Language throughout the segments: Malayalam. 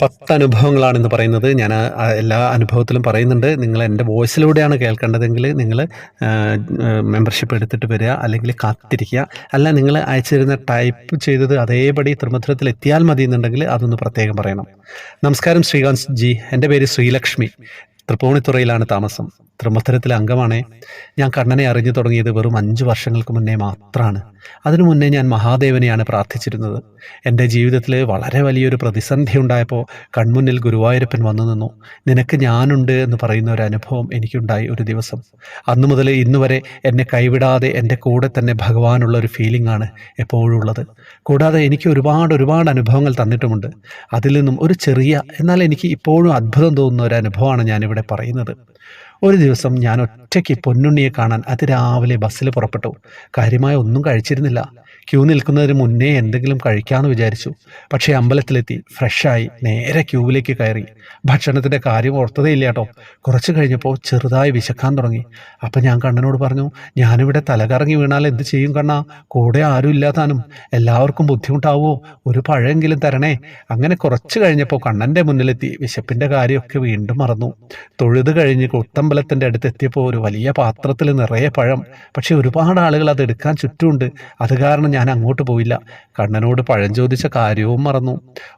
10 അനുഭവങ്ങളാണെന്ന് പറയുന്നത്. ഞാൻ എല്ലാ അനുഭവത്തിലും പറയുന്നുണ്ട്. നിങ്ങൾ എൻ്റെ വോയിസിലൂടെയാണ് കേൾക്കേണ്ടതെങ്കിൽ നിങ്ങൾ മെമ്പർഷിപ്പ് എടുത്തിട്ട് വരിക, അല്ലെങ്കിൽ കാത്തിരിക്കുക. അല്ല, നിങ്ങൾ അയച്ചു തരുന്ന ടൈപ്പ് ചെയ്തത് അതേപടി ത്രിമധുരത്തിൽ എത്തിയാൽ മതി എന്നുണ്ടെങ്കിൽ അതൊന്ന് പ്രത്യേകം പറയണം. നമസ്കാരം ശ്രീകാന്ത് ജി. എൻ്റെ പേര് ശ്രീലക്ഷ്മി. തൃപ്പൂണിത്തുറയിലാണ് താമസം. തൃമധുരത്തിലെ അംഗമാണേ. ഞാൻ കണ്ണനെ അറിഞ്ഞു തുടങ്ങിയത് വെറും 5 വർഷങ്ങൾക്ക് മുന്നേ മാത്രമാണ്. അതിനു മുന്നേ ഞാൻ മഹാദേവനെയാണ് പ്രാർത്ഥിച്ചിരുന്നത്. എൻ്റെ ജീവിതത്തിൽ വളരെ വലിയൊരു പ്രതിസന്ധി ഉണ്ടായപ്പോൾ കൺമുന്നിൽ ഗുരുവായൂരപ്പൻ വന്നു നിന്നു. നിനക്ക് ഞാനുണ്ട് എന്ന് പറയുന്ന ഒരു അനുഭവം എനിക്കുണ്ടായി ഒരു ദിവസം. അന്നു മുതൽ ഇന്നു വരെ എന്നെ കൈവിടാതെ എൻ്റെ കൂടെ തന്നെ ഭഗവാനുള്ള ഒരു ഫീലിംഗ് ആണ് എപ്പോഴും ഉള്ളത്. കൂടാതെ എനിക്ക് ഒരുപാട് അനുഭവങ്ങൾ തന്നിട്ടുമുണ്ട്. അതിൽ നിന്നും ഒരു ചെറിയ, എന്നാൽ എനിക്ക് ഇപ്പോഴും അത്ഭുതം തോന്നുന്ന ഒരു അനുഭവമാണ് ഞാനിവിടെ പറയുന്നത്. ഒരു ദിവസം ഞാൻ ഒറ്റയ്ക്ക് പൊന്നുണ്ണിയെ കാണാൻ അതിരാവിലെ ബസ്സിൽ പുറപ്പെട്ടു. കാര്യമായ ഒന്നും കഴിച്ചിരുന്നില്ല. ക്യൂ നിൽക്കുന്നതിന് മുന്നേ എന്തെങ്കിലും കഴിക്കാമെന്ന് വിചാരിച്ചു. പക്ഷേ അമ്പലത്തിലെത്തി ഫ്രഷായി നേരെ ക്യൂവിലേക്ക് കയറി. ഭക്ഷണത്തിൻ്റെ കാര്യം ഓർത്തതേ ഇല്ല കേട്ടോ. കുറച്ച് കഴിഞ്ഞപ്പോൾ ചെറുതായി വിശക്കാൻ തുടങ്ങി. അപ്പം ഞാൻ കണ്ണനോട് പറഞ്ഞു, ഞാനിവിടെ തലകറങ്ങി വീണാൽ എന്ത് ചെയ്യും കണ്ണാ? കൂടെ ആരും ഇല്ലാതാനും. എല്ലാവർക്കും ബുദ്ധിമുട്ടാവുമോ? ഒരു പഴമെങ്കിലും തരണേ. അങ്ങനെ കുറച്ച് കഴിഞ്ഞപ്പോൾ കണ്ണൻ്റെ മുന്നിലെത്തി. വിശപ്പിൻ്റെ കാര്യമൊക്കെ വീണ്ടും മറന്നു. തൊഴുത് കഴിഞ്ഞ് കുത്തമ്പലത്തിൻ്റെ അടുത്തെത്തിയപ്പോൾ ഒരു വലിയ പാത്രത്തിൽ നിറയെ പഴം. പക്ഷെ ഒരുപാട് ആളുകൾ അത് എടുക്കാൻ ചുറ്റുമുണ്ട്. അത് കാരണം ഞാൻ അങ്ങോട്ട് പോയില്ല. കണ്ണനോട് പഴം ചോദിച്ച കാര്യവും മറന്നു.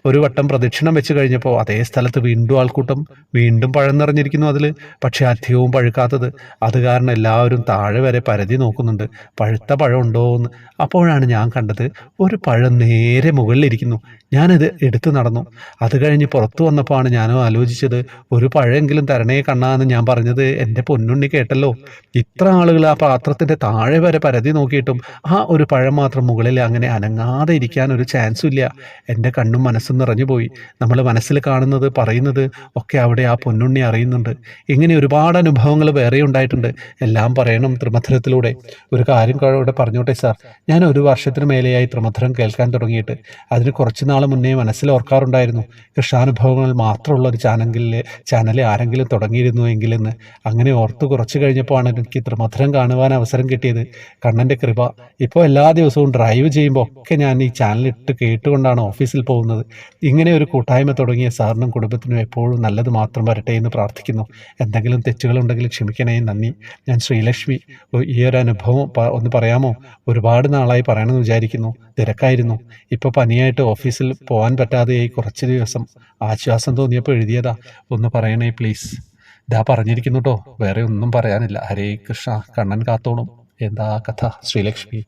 ഒരു വട്ടം പ്രദക്ഷിണം വെച്ച് കഴിഞ്ഞപ്പോൾ അതേ സ്ഥലത്ത് വീണ്ടും ആൾക്കൂട്ടം. വീണ്ടും പഴം നിറഞ്ഞിരിക്കുന്നു അതിൽ. പക്ഷെ അധികവും പഴുക്കാത്തത്. അത് കാരണം എല്ലാവരും താഴെ വരെ പരതി നോക്കുന്നുണ്ട്, പഴുത്ത പഴം ഉണ്ടോ എന്ന്. അപ്പോഴാണ് ഞാൻ കണ്ടത് ഒരു പഴം നേരെ മുകളിലിരിക്കുന്നു. ഞാനത് എടുത്തു നടന്നു. അത് കഴിഞ്ഞ് പുറത്തു വന്നപ്പോഴാണ് ഞാനോ ആലോചിച്ചത്, ഒരു പഴമെങ്കിലും തരണേ കണ്ണാന്ന് ഞാൻ പറഞ്ഞത് എൻ്റെ പൊന്നുണ്ണി കേട്ടല്ലോ. ഇത്ര ആളുകൾ ആ പാത്രത്തിൻ്റെ താഴെ വരെ പരതി നോക്കിയിട്ടും ആ ഒരു പഴം മാത്രം മുകളിൽ അങ്ങനെ അനങ്ങാതെ ഇരിക്കാൻ ഒരു ചാൻസും ഇല്ല. എൻ്റെ കണ്ണും മനസ്സും നിറഞ്ഞു പോയി. നമ്മൾ മനസ്സിൽ കാണുന്നത് പറയുന്നത് ഒക്കെ അവിടെ ആ പൊന്നുണ്ണി അറിയുന്നുണ്ട്. ഇങ്ങനെ ഒരുപാട് അനുഭവങ്ങൾ വേറെ ഉണ്ടായിട്ടുണ്ട്. എല്ലാം പറയണം ത്രിമധുരത്തിലൂടെ. ഒരു കാര്യം ഇവിടെ പറഞ്ഞോട്ടെ സാർ. ഞാൻ 1 വർഷത്തിന് മേലെയായി ത്രിമധുരം കേൾക്കാൻ തുടങ്ങിയിട്ട്. അതിന് കുറച്ച് നാൾ മുന്നേ മനസ്സിൽ ഓർക്കാറുണ്ടായിരുന്നു, കൃഷ്ണാനുഭവങ്ങൾ മാത്രമുള്ള ഒരു ചാനൽ ആരെങ്കിലും തുടങ്ങിയിരുന്നു എങ്കിലെന്ന്. അങ്ങനെ ഓർത്ത് കുറച്ച് കഴിഞ്ഞപ്പോഴാണ് എനിക്ക് ത്രിമധുരം കാണുവാൻ അവസരം കിട്ടിയത്. കണ്ണൻ്റെ കൃപ. ഇപ്പോൾ എല്ലാ ദിവസവും ഡ്രൈവ് ചെയ്യുമ്പോൾ ഒക്കെ ഞാൻ ഈ ചാനലിട്ട് കേട്ടുകൊണ്ടാണ് ഓഫീസിൽ പോകുന്നത്. ഇങ്ങനെ ഒരു കൂട്ടായ്മ തുടങ്ങിയ സാറിനും കുടുംബത്തിനും എപ്പോഴും നല്ലത് മാത്രം വരട്ടെ എന്ന് പ്രാർത്ഥിക്കുന്നു. എന്തെങ്കിലും തെറ്റുകളുണ്ടെങ്കിൽ ക്ഷമിക്കണേ. നന്ദി. ഞാൻ ശ്രീലക്ഷ്മി. ഈ ഒരു അനുഭവം ഒന്ന് പറയാമോ? ഒരുപാട് നാളായി പറയണമെന്ന് വിചാരിക്കുന്നു. തിരക്കായിരുന്നു. ഇപ്പോൾ പനിയായിട്ട് ഓഫീസിൽ പോകാൻ പറ്റാതെയായി കുറച്ച് ദിവസം. ആശ്വാസം തോന്നിയപ്പോൾ എഴുതിയതാ. ഒന്ന് പറയണേ പ്ലീസ്. ഇതാ പറഞ്ഞിരിക്കുന്നു കേട്ടോ. വേറെ ഒന്നും പറയാനില്ല. ഹരേ കൃഷ്ണ. കണ്ണൻ കാത്തോളും. എന്താ കഥ ശ്രീലക്ഷ്മി?